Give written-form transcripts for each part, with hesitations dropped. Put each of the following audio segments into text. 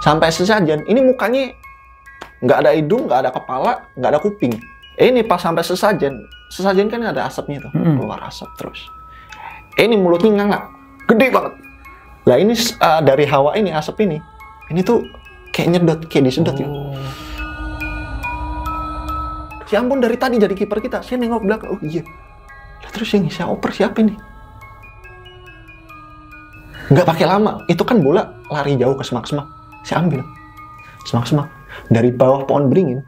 Sampai sesajen, ini mukanya nggak ada hidung, nggak ada kepala, nggak ada kuping. Ini pas sampai sesajen kan ada asapnya tuh, keluar asap terus. Ini mulutnya nganga, gede banget. Lah ini dari hawa ini, asap ini tuh kayak nyedot, kayak disedot gitu. Ya ampun, dari tadi jadi kiper kita, saya nengok belakang, oh iya. Lah terus yang saya oper siapa ini? Nggak pakai lama, itu kan bola lari jauh ke semak-semak. Saya ambil semak-semak dari bawah pohon beringin.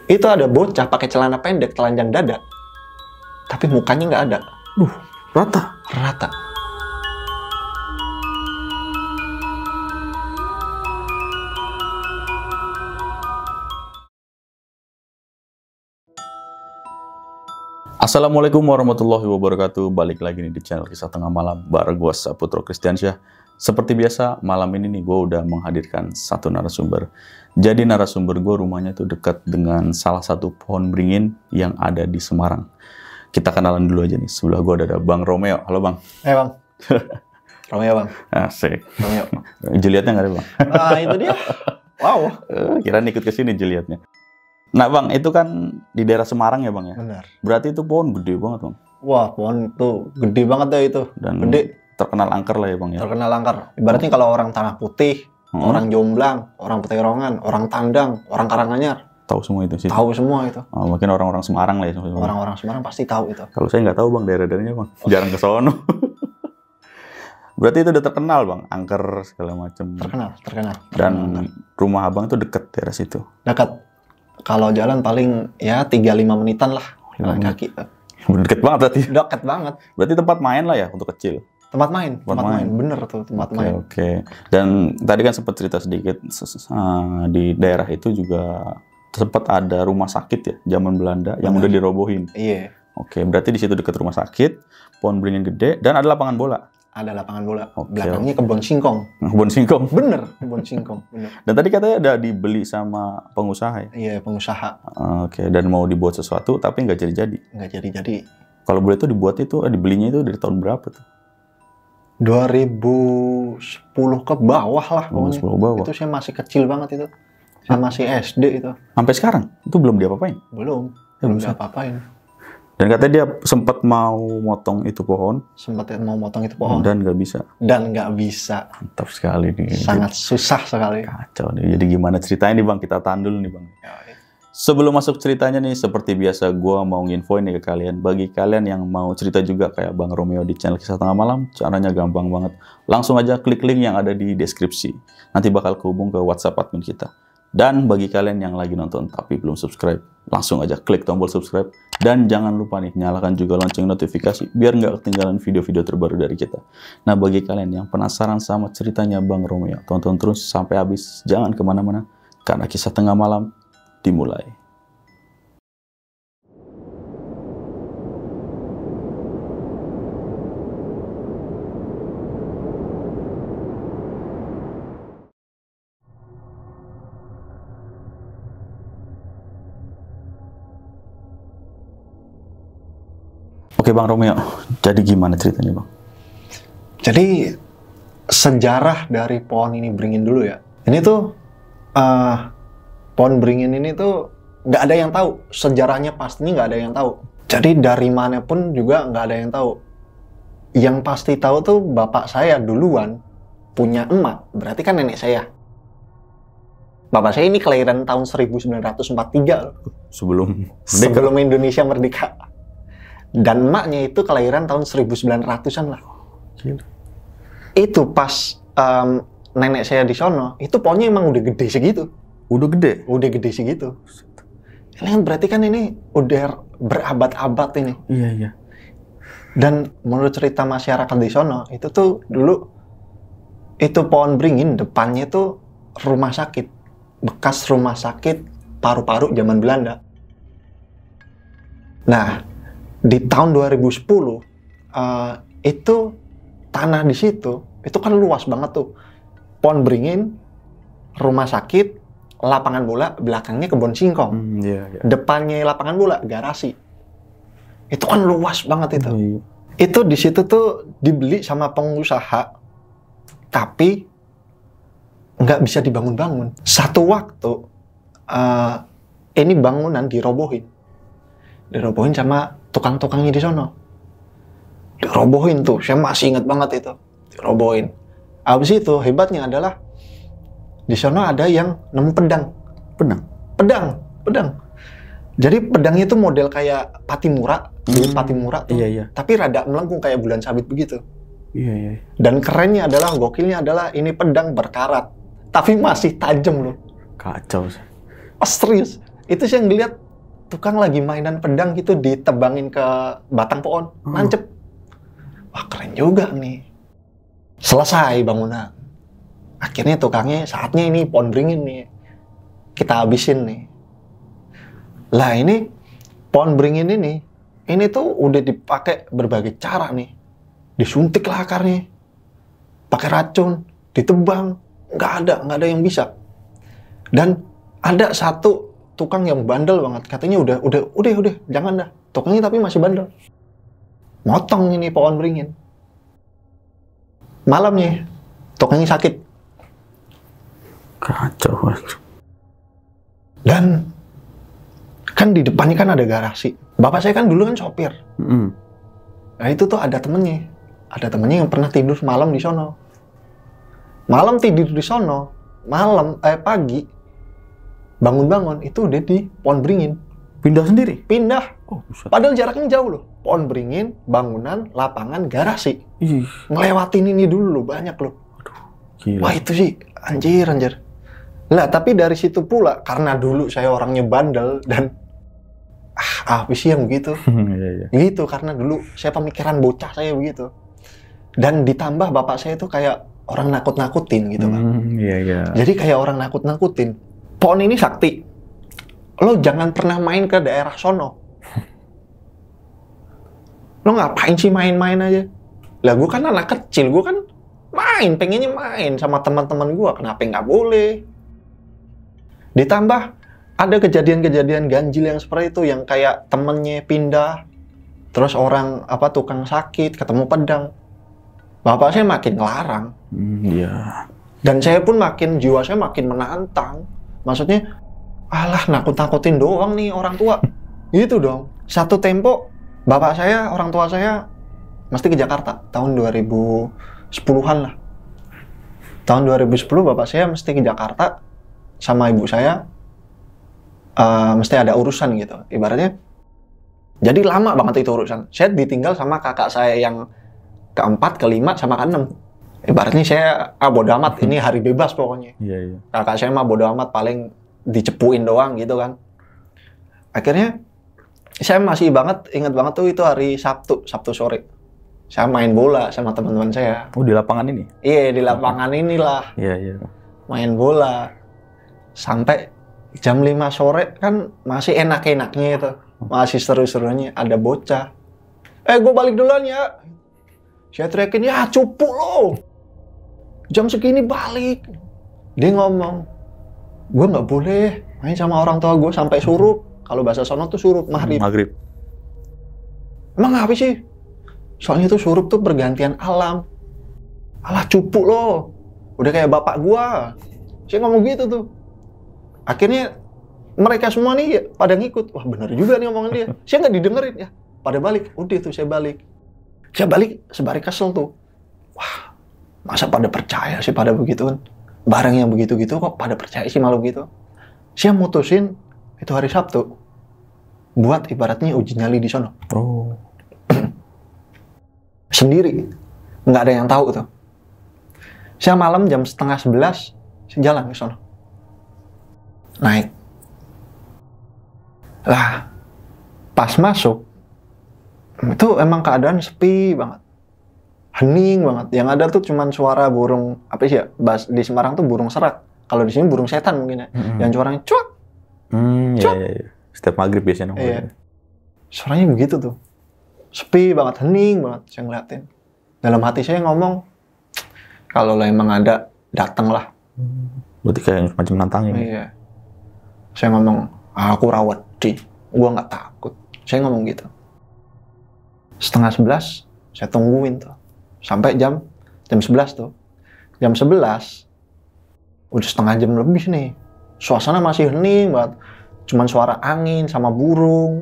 Itu ada bocah pakai celana pendek, telanjang dada, tapi mukanya nggak ada. Rata. Assalamualaikum warahmatullahi wabarakatuh. Balik lagi nih di channel Kisah Tengah Malam bareng gue Saputro Kristiansyah. Seperti biasa, malam ini nih gue udah menghadirkan satu narasumber. Jadi narasumber gue rumahnya tuh dekat dengan salah satu pohon beringin yang ada di Semarang. Kita kenalan dulu aja nih. Sebelah gue ada Bang Romeo. Halo Bang. Bang. Romeo Bang. Asik. Romeo. Julietnya nggak ada Bang? Nah itu dia. Wow. Kirain ikut ke sini Julietnya. Nah Bang, itu kan di daerah Semarang ya Bang ya? Benar. Berarti itu pohon gede banget Bang? Wah, pohon itu gede banget deh itu. Dan gede. Terkenal angker lah ya Bang ya? Terkenal angker. Ibaratnya kalau orang Tanah Putih, orang Jomblang, orang Peterongan, orang Tandang, orang Karanganyar. Tahu semua itu sih? Tahu semua itu. Oh, mungkin orang-orang Semarang lah ya? Orang-orang Semarang pasti tahu itu. Kalau saya nggak tahu Bang daerah-daerahnya Bang. Jarang ke sono. Berarti itu udah terkenal Bang? Angker segala macam. Terkenal. Dan rumah Abang itu deket daerah situ? Dekat. Kalau jalan paling ya 3-5 menitan lah. Jalan kaki. Deket banget berarti? Deket banget. Berarti tempat main lah ya untuk kecil? Tempat main. Bener tuh tempat main. Oke. Dan tadi kan sempat cerita sedikit di daerah itu juga sempat ada rumah sakit ya zaman Belanda yang udah dirobohin. Iya. Oke, berarti di situ dekat rumah sakit, pohon beringin gede dan ada lapangan bola. Ada lapangan bola. Belakangnya kebun singkong. Kebun singkong. Bener, kebun singkong. Bener. Dan tadi katanya ada dibeli sama pengusaha ya? Iya, pengusaha. Oke, dan mau dibuat sesuatu tapi nggak jadi-jadi. Nggak jadi-jadi. Kalau boleh tuh dibuat itu, dibelinya itu dari tahun berapa tuh? 2010 ke bawah lah pokoknya. 2010 bawah. Itu saya masih kecil banget itu. Saya masih SD itu. Sampai sekarang? Itu belum diapa-apain? Belum diapa-apain. Dan katanya dia sempat mau motong itu pohon. Sempat mau motong itu pohon. Dan nggak bisa. Mantap sekali nih. Sangat susah sekali. Kacau nih. Jadi gimana ceritanya nih Bang? Kita tahan dulu nih Bang. Sebelum masuk ceritanya nih, seperti biasa gue mau nginfoin nih ke kalian. Bagi kalian yang mau cerita juga kayak Bang Romeo di channel Kisah Tengah Malam, caranya gampang banget. Langsung aja klik link yang ada di deskripsi. Nanti bakal kehubung ke WhatsApp admin kita. Dan bagi kalian yang lagi nonton tapi belum subscribe, langsung aja klik tombol subscribe. Dan jangan lupa nih, nyalakan juga lonceng notifikasi biar nggak ketinggalan video-video terbaru dari kita. Nah, bagi kalian yang penasaran sama ceritanya Bang Romeo, tonton terus sampai habis. Jangan kemana-mana, karena Kisah Tengah Malam dimulai. Oke Bang Romeo, jadi gimana ceritanya Bang? Jadi sejarah dari pohon ini beringin dulu ya. Ini tuh pohon beringin ini tuh nggak ada yang tahu sejarahnya, pastinya nggak ada yang tahu. Jadi dari mana pun juga nggak ada yang tahu. Yang pasti tahu tuh bapak saya duluan punya emak, berarti kan nenek saya. Bapak saya ini kelahiran tahun 1943 sebelum Indonesia merdeka. Dan emaknya itu kelahiran tahun 1900-an lah. Gila. Itu pas nenek saya di sono, itu pohonnya emang udah gede segitu. Udah gede? Udah gede segitu. Ini kan berarti kan ini udah berabad-abad ini. Iya. Dan menurut cerita masyarakat di sono, itu tuh dulu itu pohon beringin depannya tuh rumah sakit. Bekas rumah sakit paru-paru zaman Belanda. Nah, di tahun 2010 itu tanah di situ itu kan luas banget tuh, pohon beringin, rumah sakit, lapangan bola, belakangnya kebun singkong, depannya lapangan bola garasi, itu kan luas banget itu. Itu di situ tuh dibeli sama pengusaha, tapi nggak bisa dibangun-bangun. Satu waktu ini bangunan dirobohin sama tukang-tukangnya di sono. Dirobohin tuh, saya masih ingat banget itu. Dirobohin. Abis itu hebatnya adalah di sono ada yang nemu pedang. Jadi pedangnya itu model kayak Patimura, Patimura tuh. Iya. Tapi rada melengkung kayak bulan sabit begitu. Iya. Dan kerennya adalah, gokilnya adalah ini pedang berkarat, tapi masih tajam loh. Kacau sih. Oh, serius. Itu sih yang dilihat tukang lagi mainan pedang gitu, ditebangin ke batang pohon, nancep. Wah, keren juga nih. Selesai bangunan. Akhirnya tukangnya, saatnya ini pohon beringin nih, kita habisin nih. Lah ini pohon beringin ini tuh udah dipakai berbagai cara nih. Disuntik lah akarnya, pakai racun, ditebang, nggak ada yang bisa. Dan ada satu tukang yang bandel banget, katanya udah, jangan dah. Tukangnya tapi masih bandel. Motong ini pohon beringin. Malamnya, tukangnya sakit. Kacau. Dan kan di depannya kan ada garasi. Bapak saya kan dulu kan sopir. Nah itu tuh ada temennya yang pernah tidur malam di sono. Pagi bangun itu udah di pohon beringin. Pindah sendiri? Pindah. Oh, buset. Padahal jaraknya jauh loh. Pohon beringin, bangunan, lapangan, garasi. Ngelewatin ini dulu loh, banyak loh. Gila. Wah itu sih anjir. Lah tapi dari situ pula, karena dulu saya orangnya bandel dan apa sih yang begitu? Iya. Gitu, karena dulu saya pemikiran bocah saya begitu. Dan ditambah bapak saya itu kayak orang nakut-nakutin gitu kan. Iya. Jadi kayak orang nakut-nakutin. Pohon ini sakti. Lo jangan pernah main ke daerah sono. Lo ngapain sih main-main aja? Lah gue kan anak kecil, gue kan pengennya main sama teman-teman gue. Kenapa nggak boleh? Ditambah ada kejadian-kejadian ganjil yang seperti itu, yang kayak temennya pindah, terus orang tukang sakit ketemu pedang. Bapak saya makin ngelarang. Iya. Dan saya pun jiwa saya makin menantang. Maksudnya, alah nakut-nakutin doang nih orang tua. Gitu dong. Satu tempo orang tua saya mesti ke Jakarta tahun 2010-an lah. Tahun 2010 bapak saya mesti ke Jakarta sama ibu saya. Mesti ada urusan gitu, ibaratnya. Jadi lama banget itu urusan. Saya ditinggal sama kakak saya yang keempat, kelima, sama keenam. Ibaratnya saya bodo amat, ini hari bebas pokoknya. Iya. Kakak saya mah bodo amat, paling dicepuin doang gitu kan. Akhirnya saya masih ingat banget tuh itu hari Sabtu sore. Saya main bola sama teman-teman saya. Oh, di lapangan ini? Iya, di lapangan inilah. Iya. Main bola. Sampai jam 5 sore kan masih enak-enaknya itu. Masih seru-serunya, ada bocah. Gue balik duluan ya. Saya teriakin, ya cupu lo. Jam segini balik. Dia ngomong, gue nggak boleh main sama orang tua gue sampai surup. Kalau bahasa sono tuh surup, maghrib. Emang apa sih? Soalnya tuh surup tuh pergantian alam. Alah cupu lo. Udah kayak bapak gue. Saya ngomong gitu tuh. Akhirnya mereka semua nih pada ngikut. Wah benar juga nih omongan dia. Saya nggak didengerin ya. Pada balik. Udah tuh saya balik. Sebari kesel tuh. Wah masa pada percaya sih pada begitu kan. Barang yang begitu-gitu kok pada percaya sih malu gitu. Saya mutusin itu hari Sabtu. Buat ibaratnya uji nyali di sono. Oh. Sendiri. Nggak ada yang tahu tuh. Saya malam jam 10:30 saya jalan ke sono. Naik. Lah, pas masuk, itu emang keadaan sepi banget. Hening banget. Yang ada tuh cuman suara burung, apa sih ya, di Semarang tuh burung serak. Kalau di sini burung setan mungkin ya. Yang suaranya cuak. Cuak. Iya. Setiap maghrib biasanya. Iya. Suaranya begitu tuh. Sepi banget, hening banget saya ngeliatin. Dalam hati saya ngomong, kalau emang ada, datanglah. Berarti kayak macam nantangin. Iya. Saya ngomong, aku rawat di, gua nggak takut. Saya ngomong gitu. 10:30, saya tungguin tuh. Sampai jam 11 tuh. Jam 11, Udah setengah jam lebih nih. Suasana masih hening banget. Cuman suara angin sama burung.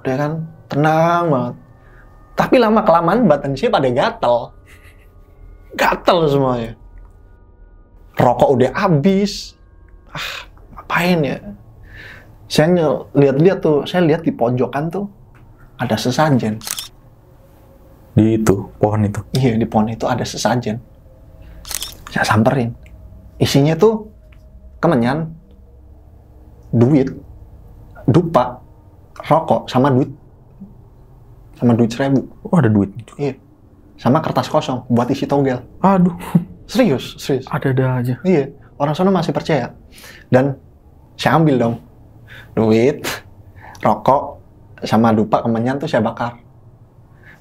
Udah kan, tenang banget. Tapi lama-kelamaan badan saya pada gatel. Gatel semuanya. Rokok udah habis. Ngapain ya? Saya lihat-lihat tuh, saya lihat di pojokan tuh ada sesajen. Di itu, pohon itu? Iya, di pohon itu ada sesajen. Saya samperin. Isinya tuh kemenyan, duit, dupa, rokok, sama duit. Sama duit 1.000. Oh, ada duit? Iya. Sama kertas kosong buat isi togel. Aduh. Serius. Ada aja. Iya, orang sana masih percaya. Dan saya ambil dong. Duit, rokok, sama dupa kemenyan tuh saya bakar.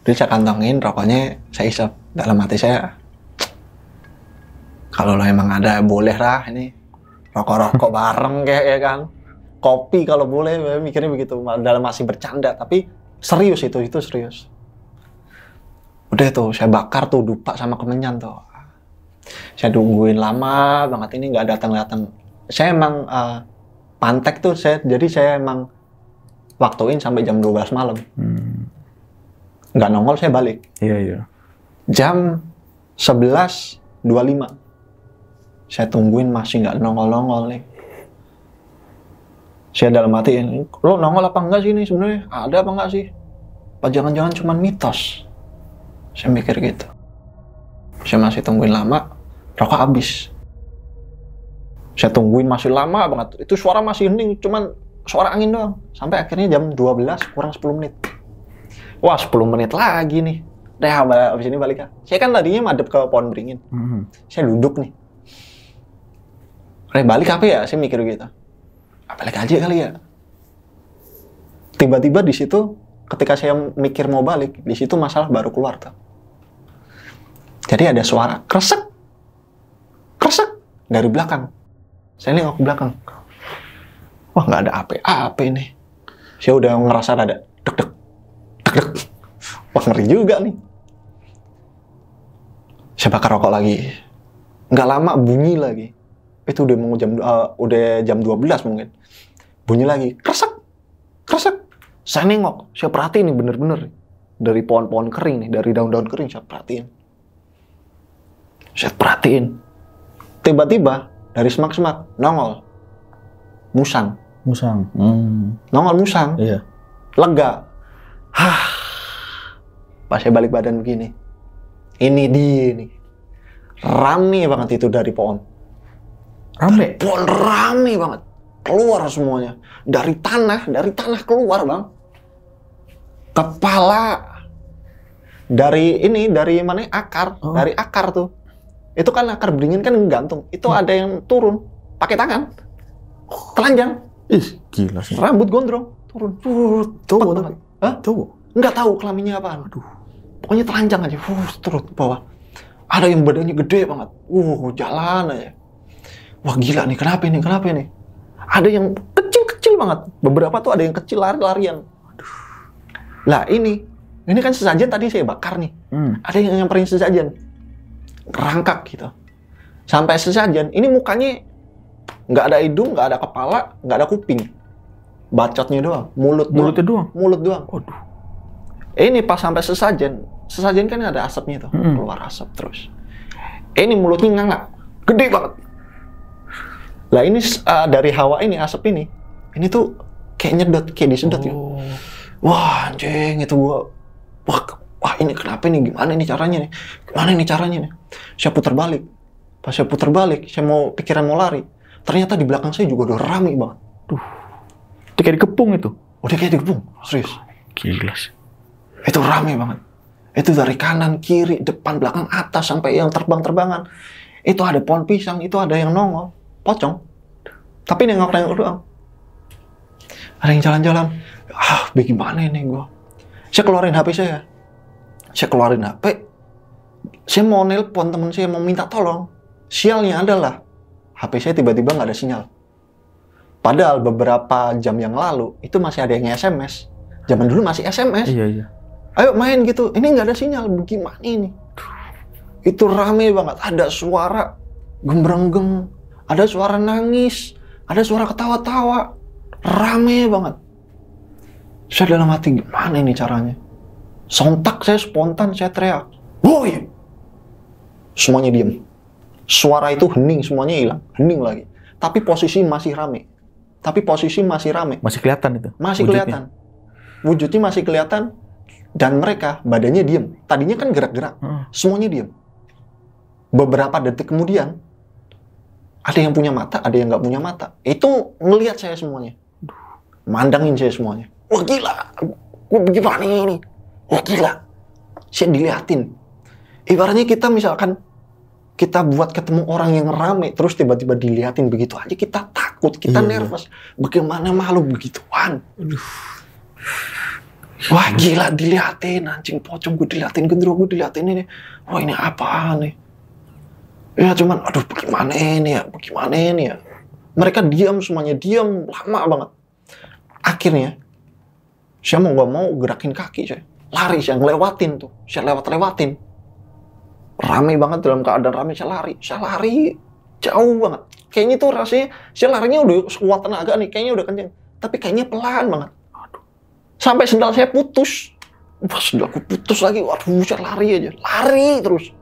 Terus saya kantongin, rokoknya saya isep. Dalam hati saya, kalau lo emang ada, boleh lah ini. Rokok-rokok bareng kayak ya kan. Kopi kalau boleh, mikirnya begitu. Dalam masih bercanda, tapi serius itu serius. Udah tuh, saya bakar tuh dupa sama kemenyan tuh. Saya tungguin lama banget, ini nggak datang. Saya emang pantek tuh, jadi saya emang waktuin sampai jam 12 malam. Nggak nongol, saya balik. Iya. Jam 11.25. Saya tungguin masih nggak nongol nih. Saya dalam hati, lo nongol apa enggak sih ini sebenarnya? Ada apa enggak sih? Apa jangan-jangan cuma mitos? Saya mikir gitu. Saya masih tungguin lama, rokok habis. Saya tungguin masih lama banget. Itu suara masih hening, cuman suara angin doang. Sampai akhirnya jam 12 kurang 10 menit. Wah, 10 menit lagi nih. Udah, abis ini balik ya. Saya kan tadinya madep ke pohon beringin. Saya duduk nih. Udah balik apa ya? Saya mikir gitu. Balik aja kali ya. Tiba-tiba di situ, ketika saya mikir mau balik, di situ masalah baru keluar tuh. Jadi ada suara kresek dari belakang. Saya nengok ke belakang. Wah, nggak ada apa ini. Saya udah ngerasa ada deg-deg. Wah, ngeri juga nih. Saya bakar rokok lagi. Nggak lama bunyi lagi. Itu udah mau jam 12 mungkin. Bunyi lagi. Kresek. Saya nengok. Saya perhatiin nih bener-bener. Dari pohon-pohon kering nih. Dari daun-daun kering saya perhatiin. Tiba-tiba dari semak-semak nongol musang. Nongol musang. Iya. Lega. Pas saya balik badan begini. Ini dia nih. Rame banget itu dari pohon. Rame? Pohon rame banget. Keluar semuanya. Dari tanah keluar, Bang. Kepala. Dari mana? Akar. Oh. Dari akar tuh. Itu kan akar beringin kan gantung. Itu ada yang turun. Pakai tangan. Telanjang. Ih, gila sih. Rambut gondrong. Turun. Cowok tapi? Hah? Cowok? Nggak tahu kelaminnya apaan. Aduh. Pokoknya telanjang aja. Terus ke bawah. Ada yang badannya gede banget. Jalan aja. Wah, gila nih. Kenapa ini? Ada yang kecil banget. Beberapa tuh ada yang kecil lari-larian. Lah ini kan sesajen tadi saya bakar nih. Ada yang nyamperin sesajen. Rangkak gitu. Sampai sesajen. Ini mukanya nggak ada hidung, nggak ada kepala, nggak ada kuping. Bacotnya doang. Mulutnya doang. Mulut doang. Waduh. Ini pas sampai sesajen kan ada asapnya tuh. Keluar asap terus. Ini mulutnya nganga. Gede banget. Lah ini dari hawa ini, asap ini tuh kayak nyedot, kayak disedot gitu. Wah, anjing, itu gua. Wah, ini kenapa nih? Gimana nih caranya nih? Saya putar balik. Pas saya putar balik, saya pikiran mau lari. Ternyata di belakang saya juga udah rame banget. Itu kayak dikepung itu? Udah kayak dikepung, serius. Gila sih. Itu rame banget. Itu dari kanan, kiri, depan, belakang, atas, sampai yang terbang-terbangan. Itu ada pohon pisang, itu ada yang nongol. Pocong. Tapi nengok-nengok doang. Ada yang jalan-jalan. Bagaimana ini gua? Saya keluarin HP saya. Saya mau nelpon teman saya, mau minta tolong. Sialnya adalah HP saya tiba-tiba nggak ada sinyal. Padahal beberapa jam yang lalu itu masih ada yang SMS. Zaman dulu masih SMS. Iya. Ayo main gitu. Ini nggak ada sinyal. Bagaimana ini? Itu rame banget. Ada suara gembreng-geng. ada suara nangis, ada suara ketawa-tawa, rame banget. Saya dalam hati, gimana ini caranya? Sontak saya spontan, saya teriak, woi! Semuanya diam. Suara itu hening, semuanya hilang, hening lagi. Tapi posisi masih rame. Masih kelihatan itu? Masih kelihatan. Wujudnya masih kelihatan. Dan mereka, badannya diam. Tadinya kan gerak-gerak. Semuanya diam. Beberapa detik kemudian, ada yang punya mata, ada yang nggak punya mata. Itu ngelihat saya semuanya. Mandangin saya semuanya. Wah gila, gue bagaimana ini? Wah gila. Saya diliatin. Ibaratnya kita misalkan, kita buat ketemu orang yang rame, terus tiba-tiba diliatin begitu aja, kita takut, kita nervous. Bagaimana malu begituan? Wah gila, diliatin, anjing pocong gue diliatin, gendero gue diliatin ini. Wah ini apaan nih? Ya cuman, aduh bagaimana ini ya? Mereka diam, semuanya diam, lama banget. Akhirnya, saya mau gak mau gerakin kaki saya. Lari, saya ngelewatin tuh. Saya lewatin. Rame banget, dalam keadaan rame, saya lari. Jauh banget. Kayaknya tuh rasanya, saya larinya udah sekuat tenaga nih, kayaknya udah kenceng. Tapi kayaknya pelan banget. Sampai sendal saya putus. Wah, sendalku putus lagi. Waduh, saya lari terus.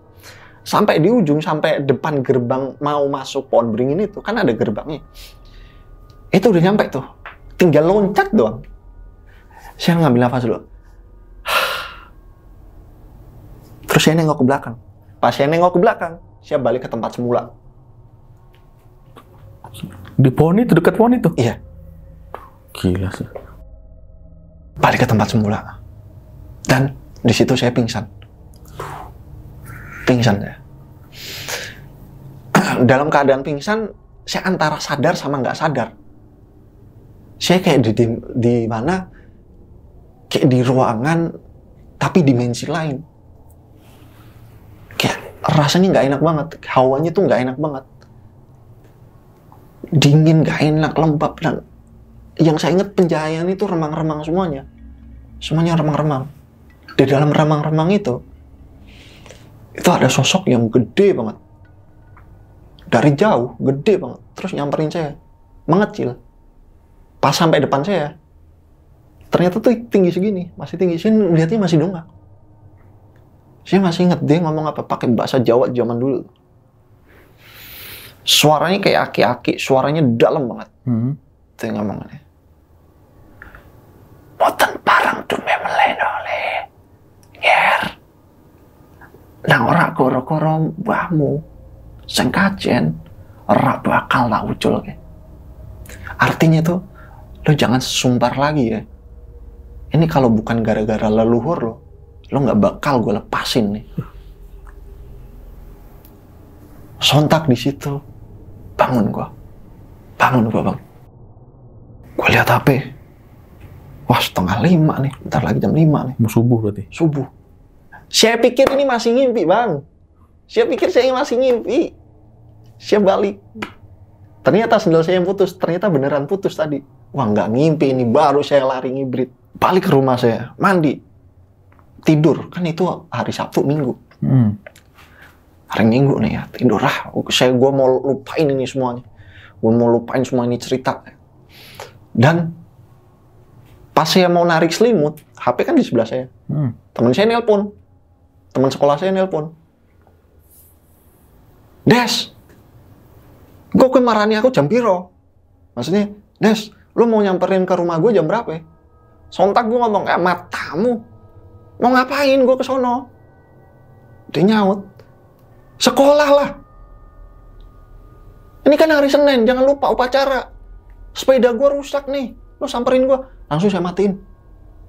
Sampai di ujung, sampai depan gerbang mau masuk pohon beringin itu, kan ada gerbangnya. Itu udah nyampe tuh. Tinggal loncat doang. Saya ngambil nafas dulu. Terus saya nengok ke belakang. Pas saya nengok ke belakang, saya balik ke tempat semula. Di pohon itu, dekat pohon itu? Iya. Gila sih. Balik ke tempat semula. Dan di situ saya pingsan ya. Dalam keadaan pingsan, saya antara sadar sama nggak sadar. Saya kayak di mana? Kayak di ruangan, tapi dimensi lain. Kayak rasanya nggak enak banget. Hawanya tuh nggak enak banget. Dingin, nggak enak, lembab. Dan yang saya ingat pencahayaan itu remang-remang semuanya. Semuanya remang-remang. Di dalam remang-remang itu ada sosok yang gede banget. Dari jauh, gede banget. Terus nyamperin saya. Mengecil. Pas sampai depan saya, ternyata tuh tinggi segini. Masih tinggi. Saya lihatnya masih dongak. Saya masih ingat dia ngomong apa. Pakai bahasa Jawa zaman dulu. Suaranya kayak aki-aki. Suaranya dalam banget. Itu yang ngomongnya. Boten parang dume melenole. Yer. Nang ora koro-koro mbahmu. Sing kajen ora bakal tak ucul ke. Artinya tuh, lo jangan sumpar lagi ya. Ini kalau bukan gara-gara leluhur lo nggak bakal gue lepasin nih. Sontak di situ, bangun gue bang. Gue lihat HP. Wah 4:30 nih, bentar lagi jam 5 nih. Mau subuh berarti? Subuh. Saya pikir ini masih ngimpi bang. Saya pikir saya masih ngimpi. Saya balik. Ternyata sendal saya yang putus. Ternyata beneran putus tadi. Wah nggak ngimpi ini. Baru saya lari ngibrit. Balik ke rumah saya. Mandi. Tidur. Kan itu hari Sabtu Minggu. Hari Minggu nih ya. Tidur lah. Gue mau lupain ini semuanya. Gue mau lupain semua ini cerita. Dan pas saya mau narik selimut. HP kan di sebelah saya. Teman saya nelpon. Teman sekolah saya nelpon. Des, gue kemarani aku jam piro? Maksudnya, Des, lu mau nyamperin ke rumah gue jam berapa? Sontak gue ngomong, matamu. Mau ngapain gue ke sono? Dia nyaut. Sekolah lah. Ini kan hari Senin, jangan lupa upacara. Sepeda gue rusak nih. Lu samperin gue. Langsung saya matiin.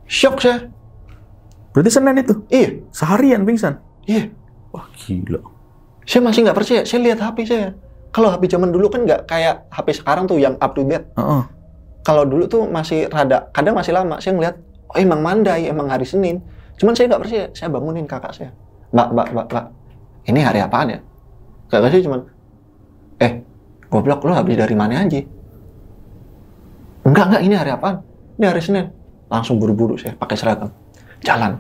Syok saya. Berarti Senin itu? Iya. Seharian pingsan? Iya. Wah gila. Saya masih nggak percaya. Saya lihat HP saya. Kalau HP zaman dulu kan nggak kayak HP sekarang tuh yang up to date. Kalau dulu tuh masih rada, kadang masih lama. Saya ngeliat, oh emang mandai, emang hari Senin. Cuman saya nggak percaya. Saya bangunin kakak saya. Mbak. Ini hari apaan ya? Kakak saya cuman, goblok lo habis dari mana aja? Enggak, ini hari apaan? Ini hari Senin. Langsung buru-buru saya pakai seragam. Jalan.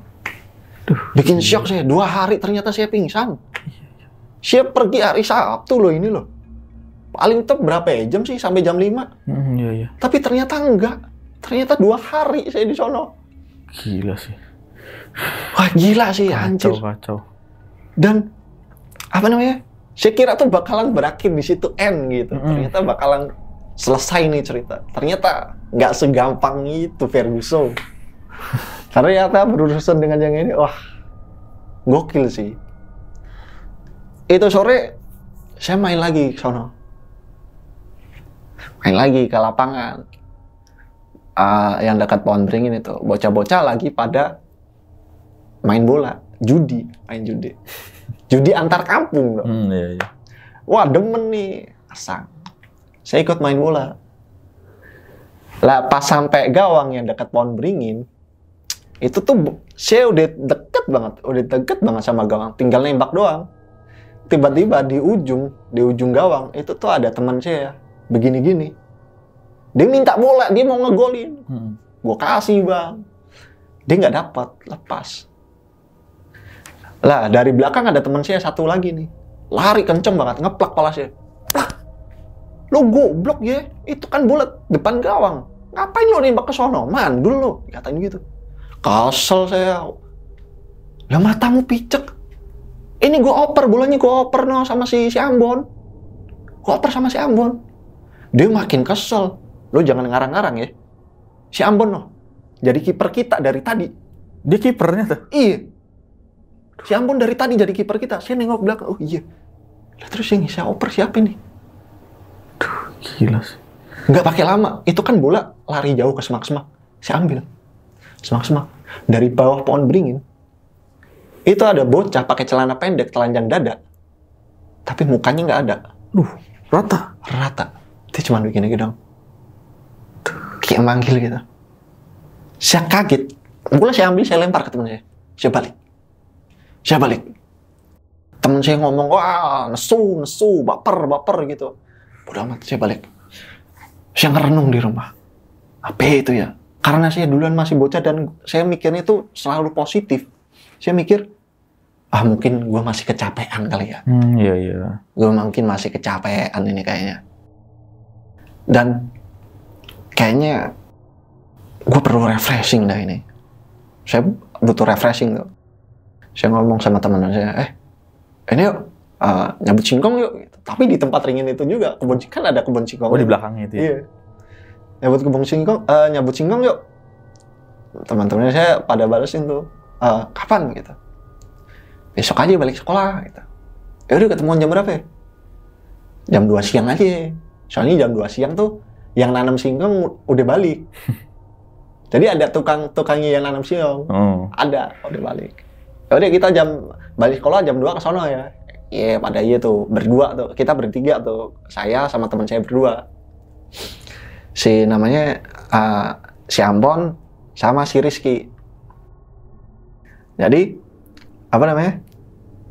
Bikin syok saya. 2 hari ternyata saya pingsan. Saya pergi hari Sabtu loh ini loh. paling top berapa ya jam sih, sampai jam 5. Iya, iya. Tapi ternyata enggak. Ternyata 2 hari saya di sono. Gila sih. Wah gila sih, anjir. Kacau. Dan apa namanya? Saya kira tuh bakalan berakhir di situ end gitu. Ternyata bakalan selesai nih cerita. Ternyata nggak segampang itu Ferguson. Karena ternyata berurusan dengan yang ini, wah gokil sih. Itu sore saya main lagi ke sono. Main lagi ke lapangan. Yang dekat pohon beringin itu. Bocah-bocah lagi pada main bola, main judi. Judi antar kampung dong. Iya, iya. Wah demen nih, asang. Saya ikut main bola. Lah pas sampai gawang yang dekat pohon beringin, itu tuh saya udah deket banget sama gawang, tinggal nembak doang. Tiba-tiba di ujung gawang itu tuh ada teman saya, begini-gini. Dia minta bola, dia mau ngegolin. Gua kasih bang, dia nggak dapat, lepas. Lah dari belakang ada teman saya satu lagi nih, lari kenceng banget, ngeplak kepala saya. Plak, lo goblok ya, itu kan bola depan gawang, ngapain lo nembak ke sono, mandul lo, katain gitu. Kesel saya. Lah matamu picek, ini gua oper, bolanya gua oper no sama si Ambon, gua oper sama si Ambon. Dia makin kesel, lo jangan ngarang-ngarang ya, si Ambon no, jadi kiper kita dari tadi. Dia kipernya tuh? Iya. Si Ambon dari tadi jadi kiper kita. Saya nengok belakang, oh iya. Lah terus yang saya oper siapa nih? Duh, gila sih. Nggak pakai lama. Itu kan bola lari jauh ke semak-semak. Saya ambil. Semak-semak. Dari bawah pohon beringin. Itu ada bocah pakai celana pendek, telanjang dada. Tapi mukanya nggak ada. Rata. Dia cuma begini gitu dong. Kayak manggil gitu. Saya kaget. Bola saya ambil, saya lempar ke teman saya. Saya balik. Temen saya ngomong, wah nesu, baper gitu. Bodoh amat, saya balik. Saya ngerenung di rumah. Apa itu ya? Karena saya duluan masih bocah dan saya mikirnya itu selalu positif. Saya mikir, mungkin gue masih kecapean kali ya. Iya. Gue mungkin masih kecapean ini kayaknya. Dan kayaknya gue perlu refreshing dah ini. Saya butuh refreshing tuh. Saya ngomong sama teman saya, ini yuk, nyabut singkong yuk. Tapi di tempat ringin itu juga, kan ada kebun singkong. Oh, di belakangnya itu ya? Iya. Nyabut singkong yuk. Teman-temannya saya pada balesin tuh, kapan gitu. Besok aja balik sekolah gitu. Yaudah ketemuan jam berapa ya? Jam 2 siang aja. Soalnya jam 2 siang tuh, yang nanam singkong udah balik. Jadi ada tukangnya yang nanam singkong. Ada, udah balik. Udah kita balik sekolah jam 2 ke sono ya. Iya, pada iya tuh, berdua tuh. Kita bertiga tuh. Saya sama teman saya berdua. Si namanya si Ambon sama si Rizky. Jadi apa namanya?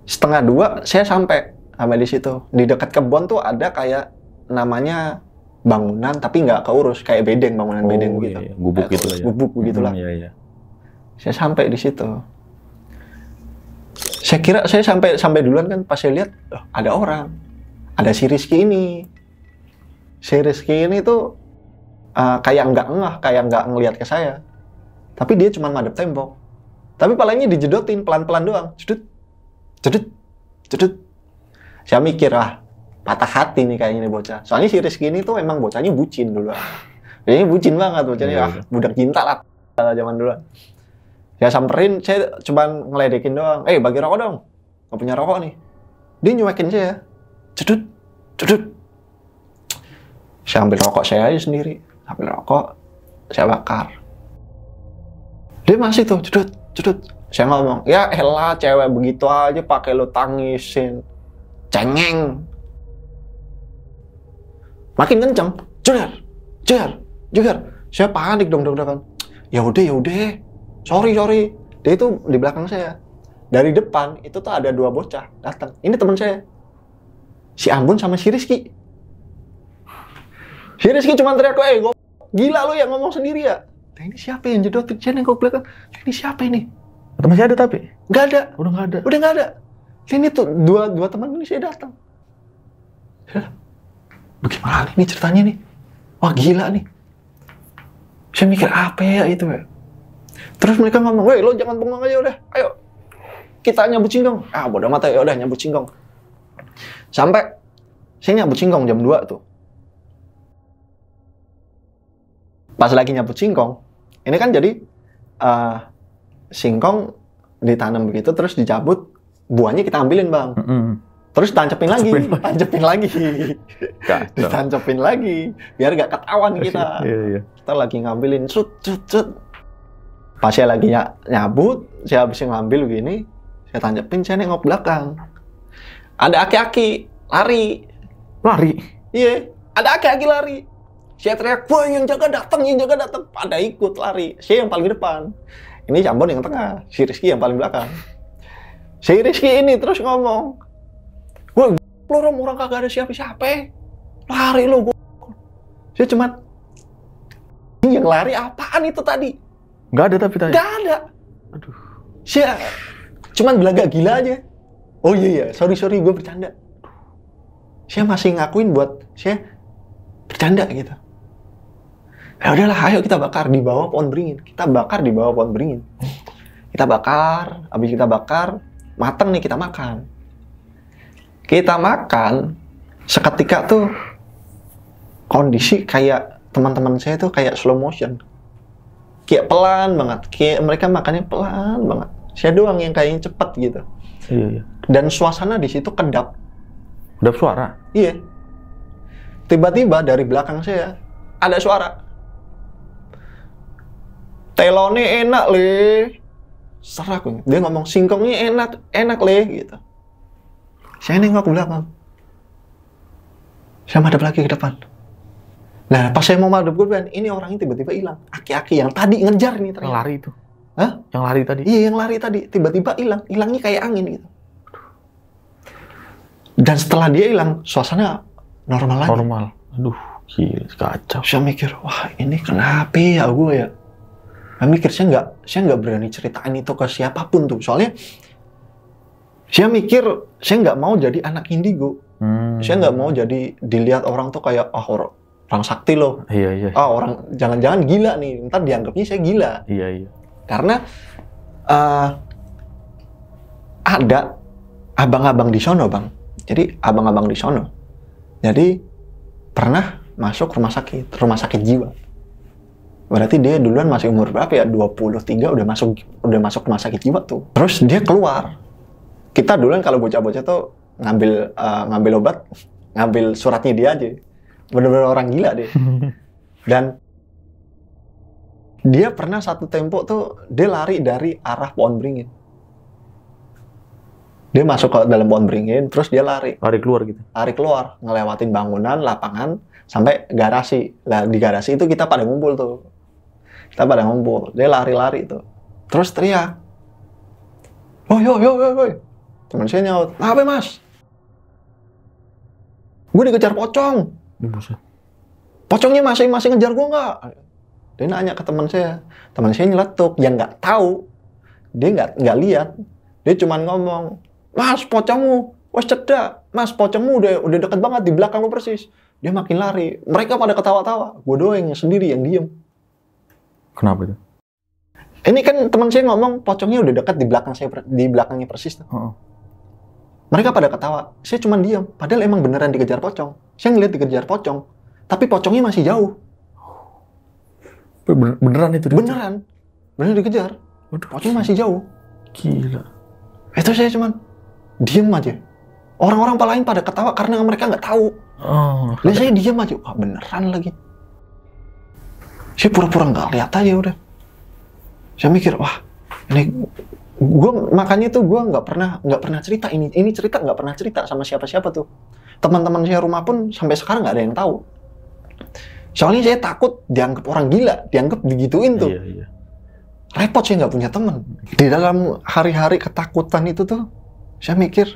1:30 saya sampai di situ. Di dekat kebun tuh ada kayak namanya bangunan tapi nggak keurus, kayak bedeng, bangunan bedeng gitu. Iya. Gubuk gitu lah ya. Gubuk begitulah. Iya. Saya sampai di situ. Saya kira saya sampai duluan kan, pas saya lihat ada orang. Ada si Rizky ini. Si Rizky ini tuh kayak nggak ngelihat ke saya. Tapi dia cuma madep tembok. Tapi palanya dijedotin pelan-pelan doang. Cedut. Saya mikir, patah hati nih kayaknya nih bocah. Soalnya si Rizky ini tuh emang bocahnya bucin dulu. Kayaknya bucin banget bocahnya. Budak cinta lah zaman dulu. Saya samperin, saya cuma ngeledekin doang. Bagi rokok dong. Nggak punya rokok nih. Dia nyuekin saya. Cedut. Saya ambil rokok saya aja sendiri. Ambil rokok, saya bakar. Dia masih tuh, cedut. Saya ngomong, ya elah cewek begitu aja pakai lo tangisin. Cengeng. Makin kenceng. Jer. Saya panik dong. Ya udah. Sorry. Dia itu di belakang saya. Dari depan itu tuh ada 2 bocah datang. Ini teman saya. Si Ambon sama si Rizky. Si Rizky cuma teriak, gila lo yang ngomong sendiri ya? Ini siapa yang jedotin? Saya nengok belakang. Ini siapa ini? Atau masih ada tapi? Nggak ada. Udah nggak ada. Ini tuh dua teman ini saya datang. bagaimana nih ceritanya nih? Wah gila nih. Saya mikir apa ya itu ya. Terus mereka ngomong, weh lo jangan bengong aja udah, ayo kita nyabut singkong. Ah bodo amat ya udah nyabut singkong. Sampai saya nyabut singkong jam 2 tuh. Pas lagi nyabut singkong, ini kan jadi singkong ditanam begitu terus dicabut, buahnya kita ambilin bang. Terus tancepin lagi. Ditancepin lagi, biar gak ketahuan kita. Kita lagi ngambilin, cut. Pas saya lagi nyabut, saya habis ngambil begini, saya tancepin, saya nengok belakang. Ada aki-aki lari. Iya, ada aki-aki lari. Saya teriak, wah yang jaga datang. Pada ikut lari. Saya yang paling depan. Ini Jambon yang tengah, si Rizky yang paling belakang. Si Rizky ini terus ngomong, wah orang kagak ada siapa-siapa. Lari lo, gue. Saya cuma, yang lari apaan itu tadi? Nggak ada tapi tadi? Nggak ada. Aduh. Saya cuman belaga gila aja. Oh iya, sorry gue bercanda. Saya masih ngakuin buat saya bercanda gitu. Ya udahlah, ayo kita bakar di bawah pohon beringin. Kita bakar habis kita bakar, mateng nih kita makan. Seketika tuh kondisi kayak teman-teman saya tuh kayak slow motion. Kayak pelan banget, kayak mereka makannya pelan banget. Saya doang yang kayaknya cepet gitu. Iya. Dan suasana di situ kedap. Kedap suara? Iya. Tiba-tiba dari belakang saya ada suara. Telone enak le. Serak. Dia ngomong singkongnya enak le gitu. Saya nengok ke belakang. Saya madep lagi ke depan. Nah, pas saya mau madep ke depan, ini orangnya tiba-tiba hilang. Aki-aki yang tadi ngejar nih ternyata. Yang lari itu? Hah? Yang lari tadi? Iya, yang lari tadi. Tiba-tiba hilang. Hilangnya kayak angin gitu. Dan setelah dia hilang, suasana normal lagi. Normal. Aduh, gila, kacau. Saya mikir, wah ini kenapa ya gue ya? Saya mikir, saya nggak berani ceritain itu ke siapapun tuh. Soalnya, saya mikir, saya nggak mau jadi anak indigo. Saya nggak mau jadi dilihat orang tuh kayak, orang sakti loh. Iya. Orang jangan-jangan gila nih. Ntar dianggapnya saya gila. Iya. Karena ada abang-abang di sono, Bang. Jadi abang-abang di sono. Jadi pernah masuk rumah sakit jiwa. Berarti dia duluan masih umur berapa ya? 23 udah masuk rumah sakit jiwa tuh. Terus dia keluar. Kita duluan kalau bocah-bocah tuh ngambil obat, ngambil suratnya dia aja. Bener-bener orang gila deh. Dan dia pernah satu tempo tuh dia lari dari arah pohon beringin. Dia masuk ke dalam pohon beringin, terus dia lari keluar gitu. Lari keluar, ngelewatin bangunan, lapangan sampai garasi. Lah di garasi itu kita pada ngumpul tuh. Dia lari-lari tuh. Terus teriak. Oh, yo. Teman saya nyaut, "Apa, Mas? Gue dikejar pocong." Pocongnya masih ngejar gue nggak? Dia nanya ke teman saya nyeletuk, yang nggak tahu, dia nggak lihat, dia cuma ngomong, "Mas, pocongmu, wes cedak, Mas, pocongmu udah deket banget di belakang lu persis." Dia makin lari, mereka pada ketawa-tawa, gue doang yang sendiri yang diem. Kenapa itu? Ini kan teman saya ngomong pocongnya udah dekat di belakangnya persis. Mereka pada ketawa, saya cuma diem, padahal emang beneran dikejar pocong. Saya ngeliat dikejar pocong, tapi pocongnya masih jauh. Beneran itu? Beneran dikejar. Pocongnya masih jauh. Gila. Itu saya cuma diem aja. Orang-orang lain pada ketawa karena mereka nggak tahu. Dan saya diem aja, wah beneran lagi. Saya pura-pura nggak lihat aja udah. Saya mikir, wah ini makanya tuh gue nggak pernah cerita ini cerita nggak pernah cerita sama siapa-siapa tuh. Teman-teman saya rumah pun sampai sekarang nggak ada yang tahu. Soalnya saya takut dianggap orang gila, dianggap digituin tuh. Iya. Repot, saya nggak punya teman. Di dalam hari-hari ketakutan itu tuh, saya mikir,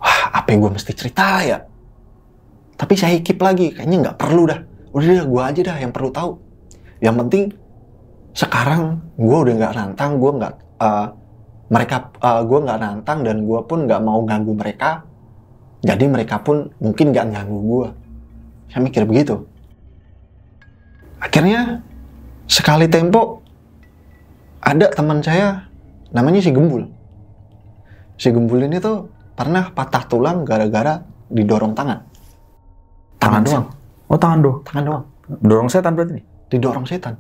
wah apa yang gue mesti cerita ya? Tapi saya keep lagi, kayaknya nggak perlu dah. Udah gue aja dah yang perlu tahu. Yang penting sekarang gue udah nggak nantang, gue nggak nantang dan gue pun nggak mau ganggu mereka. Jadi mereka pun mungkin nggak ganggu gue. Saya mikir begitu. Akhirnya sekali tempo ada teman saya namanya si Gembul. Si Gembul ini tuh pernah patah tulang gara-gara didorong tangan. Tangan doang. Oh, tangan doang. Tangan doang. Dorong setan berarti nih? Didorong setan.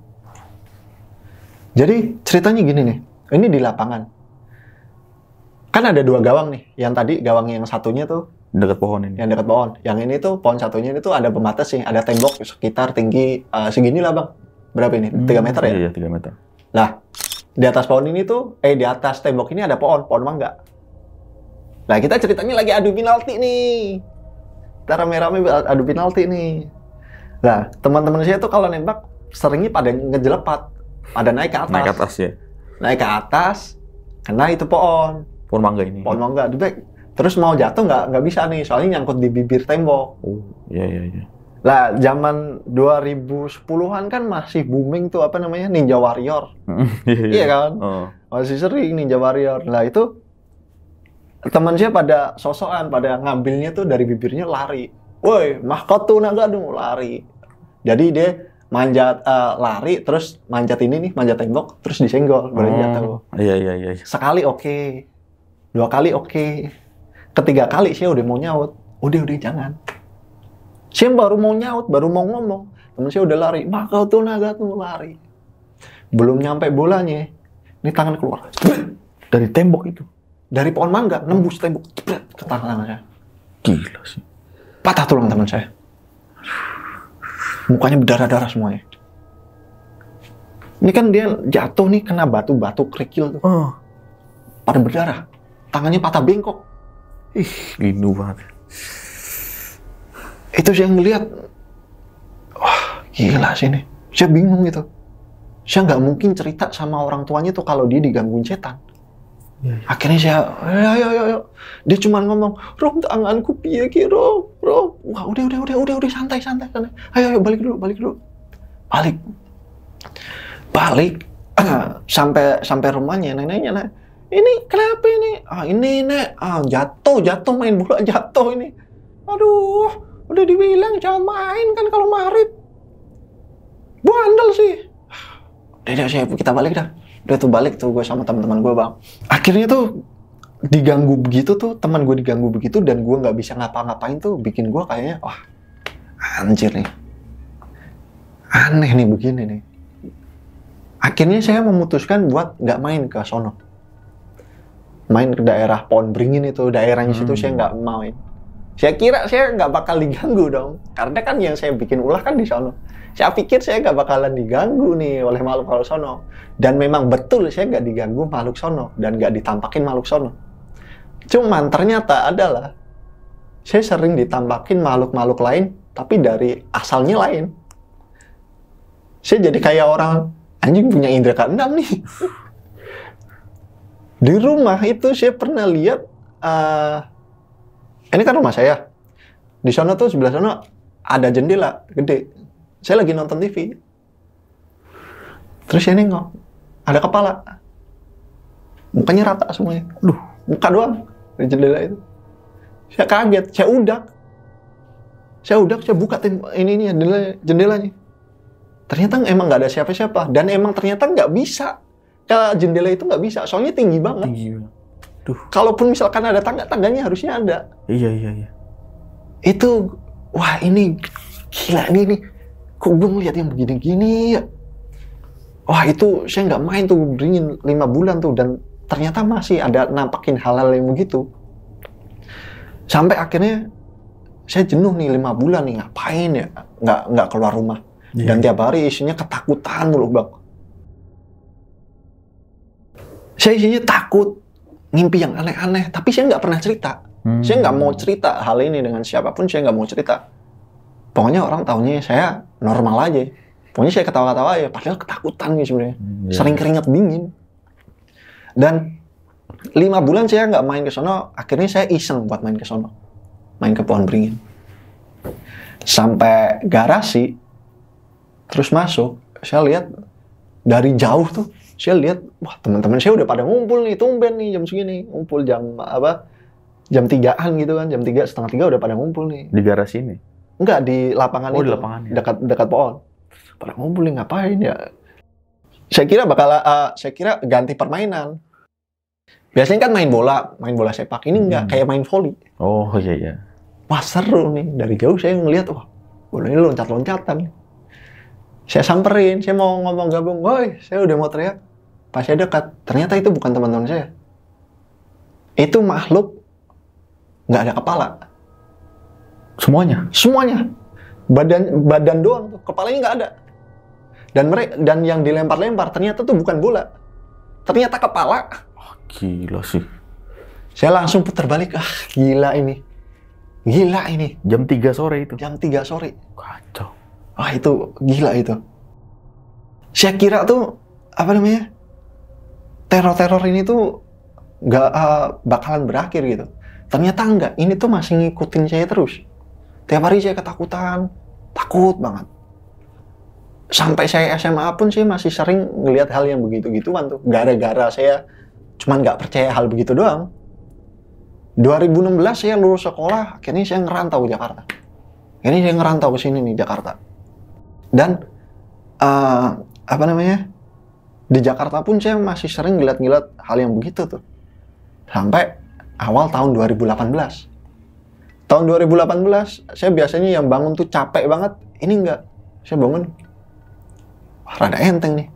Jadi ceritanya gini nih. Ini di lapangan. Kan ada 2 gawang nih. Yang tadi gawang yang satunya tuh Dekat pohon ini. yang dekat pohon. Yang ini tuh pohon satunya ini tuh ada pembatas sih. Ada tembok sekitar tinggi segini lah bang. Berapa ini? 3 meter ya? Iya, 3 meter. Lah, di atas pohon ini tuh, di atas tembok ini ada pohon mangga. Nah, kita ceritanya lagi adu penalti nih. Kita rame-rame adu penalti nih. Nah, teman-teman saya tuh kalau nembak seringnya pada ngejelepat, pada naik ke atas. Naik ke atas ya. Naik ke atas, kena itu pohon. Pohon mangga ini. Pohon mangga, terus mau jatuh nggak bisa nih, soalnya nyangkut di bibir tembok. Oh, iya iya iya. Lah, zaman 2010-an kan masih booming tuh apa namanya Ninja Warrior. Iya kan? Oh. Masih sering Ninja Warrior. Lah itu teman saya pada sosokan, pada ngambilnya tuh dari bibirnya lari. Woi, mahkotu naga dong lari. Jadi dia manjat lari, terus manjat ini nih, manjat tembok, terus disenggol, baru jatuh. Iya iya iya. Sekali oke, 2 kali oke, ketiga kali saya udah mau nyaut. Udah jangan. Saya baru mau nyaut, baru mau ngomong, temen saya udah lari. Mahkotu naga tuh lari. Belum nyampe bolanya, ini tangan keluar. Dari tembok itu. Dari pohon mangga, nembus tembok, jebret ke tangan saya. Gila sih. Patah tulang teman saya. Mukanya berdarah-darah semuanya. Ini kan dia jatuh nih, kena batu-batu kerikil tuh. Pada berdarah. Tangannya patah bengkok. Ih, rindu banget. Itu saya ngeliat, wah gila sih ini. Saya bingung gitu. Saya nggak mungkin cerita sama orang tuanya tuh kalau dia digangguin setan. Akhirnya saya, ayo. Dia cuma ngomong, Rom tanganku piye ki Rom. Wah udah santai. Ayo balik dulu. Balik. sampai rumahnya neneknya nak. Ini kenapa ini? Ini nek, jatuh main bola jatuh ini. Aduh, udah dibilang jangan main kan kalau maghrib. Bandel sih. Udah kita balik dah. Udah tuh balik tuh gue sama teman-teman gue bang. Akhirnya tuh diganggu begitu tuh, teman gue diganggu begitu dan gue nggak bisa ngapa-ngapain tuh bikin gue kayaknya wah anjir nih, aneh nih begini nih. Akhirnya saya memutuskan buat nggak main ke sono, main ke daerah Pohon Beringin itu, daerahnya situ saya nggak main. Saya kira saya nggak bakal diganggu dong, karena kan yang saya bikin ulah kan di sono. Saya pikir saya nggak bakalan diganggu nih oleh makhluk sono. Dan memang betul saya nggak diganggu makhluk sono. Dan nggak ditampakin makhluk sono. Cuman ternyata adalah saya sering ditampakin makhluk-makhluk lain, tapi dari asalnya lain. Saya jadi kayak orang, anjing punya indra keenam nih. Di rumah itu saya pernah lihat, ini kan rumah saya. Di sono tuh, sebelah sono ada jendela gede. Saya lagi nonton TV. Terus saya nengok, ada kepala. Mukanya rata semuanya. Muka doang di jendela itu. Saya kaget, saya udak, saya buka ini jendelanya. Ternyata emang nggak ada siapa-siapa. Dan emang ternyata nggak bisa. Ke jendela itu nggak bisa, soalnya tinggi banget. Kalaupun misalkan ada tangganya harusnya ada. Iya. Itu, wah ini gila nih. Kok gue ngeliat yang begini-gini ya? Wah itu saya nggak main tuh Beringin 5 bulan tuh. Dan ternyata masih ada nampakin hal-hal yang begitu. Sampai akhirnya saya jenuh nih 5 bulan nih. Ngapain ya? Nggak keluar rumah. Dan tiap hari isinya ketakutan mulu bang. Saya isinya takut. Ngimpi yang aneh-aneh. Tapi saya nggak pernah cerita. Saya nggak mau cerita hal ini dengan siapapun. Saya nggak mau cerita. Pokoknya orang taunya saya normal aja. Pokoknya saya ketawa-ketawa aja, padahal ketakutan nih sebenarnya. Sering keringat dingin. Dan 5 bulan saya nggak main ke sono, akhirnya saya iseng buat main ke sono. Main ke Pohon Beringin. Sampai garasi, terus masuk, saya lihat dari jauh tuh, saya lihat, wah teman-teman saya udah pada ngumpul nih, tumben nih jam segini. Ngumpul jam jam 3-an gitu kan, jam 3, setengah 3 udah pada ngumpul nih. Di garasi ini? Enggak, di lapangan Oh, itu. di lapangan ya? Dekat pohon. Pada ngumpul nih, ngapain ya? Saya kira ganti permainan. Biasanya kan main bola sepak. Ini enggak, kayak main volley. Oh iya. Wah, seru nih. Dari jauh saya ngeliat, wah, bola ini loncat-loncatan. Saya samperin, saya mau ngomong gabung, woi, saya udah mau teriak. Pas saya dekat, ternyata itu bukan teman-teman saya. Itu makhluk nggak ada kepala. Semuanya. Badan doang tuh, kepalanya nggak ada. Dan yang dilempar-lempar ternyata tuh bukan bola. Ternyata kepala. Gila sih. Saya langsung putar balik, gila ini. Jam 3 sore itu? Jam 3 sore. Kacau. Itu gila itu. Saya kira tuh, teror-teror ini tuh nggak bakalan berakhir gitu. Ternyata enggak, ini tuh masih ngikutin saya terus. Tiap hari saya ketakutan, takut banget. Sampai saya SMA pun saya masih sering ngelihat hal yang begitu-gituan tuh. Gara-gara saya cuman nggak percaya hal begitu doang. 2016 saya lulus sekolah, akhirnya saya ngerantau ke Jakarta. Ini saya ngerantau ke sini nih, Jakarta. Dan di Jakarta pun saya masih sering ngeliat hal yang begitu tuh. Sampai awal tahun 2018. Tahun 2018, saya biasanya yang bangun tuh capek banget. Ini enggak. Saya bangun, rada enteng nih.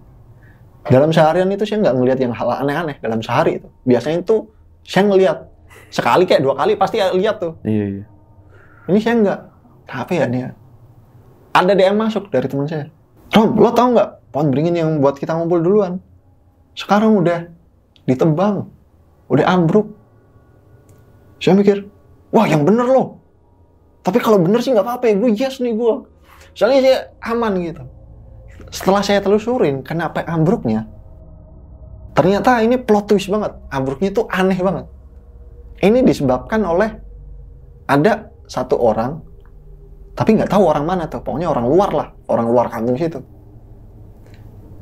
Dalam seharian itu saya nggak ngeliat yang hal aneh-aneh dalam sehari itu. Biasanya itu saya ngeliat. Sekali kayak 2 kali pasti lihat tuh. Iya. Ini saya nggak. Apa ya nih? Ada DM masuk dari teman saya. Rom, lo tau nggak pohon beringin yang buat kita ngumpul duluan? Sekarang udah ditebang, udah ambruk. Saya mikir, wah yang bener loh. Tapi kalau bener sih nggak apa-apa ya, gue yes nih gue. Soalnya saya aman gitu. Setelah saya telusurin kenapa ambruknya, ternyata ini plot twist banget. Ambruknya tuh aneh banget. Ini disebabkan oleh ada satu orang, tapi nggak tahu orang mana tuh. Pokoknya orang luar lah, orang luar kampung situ.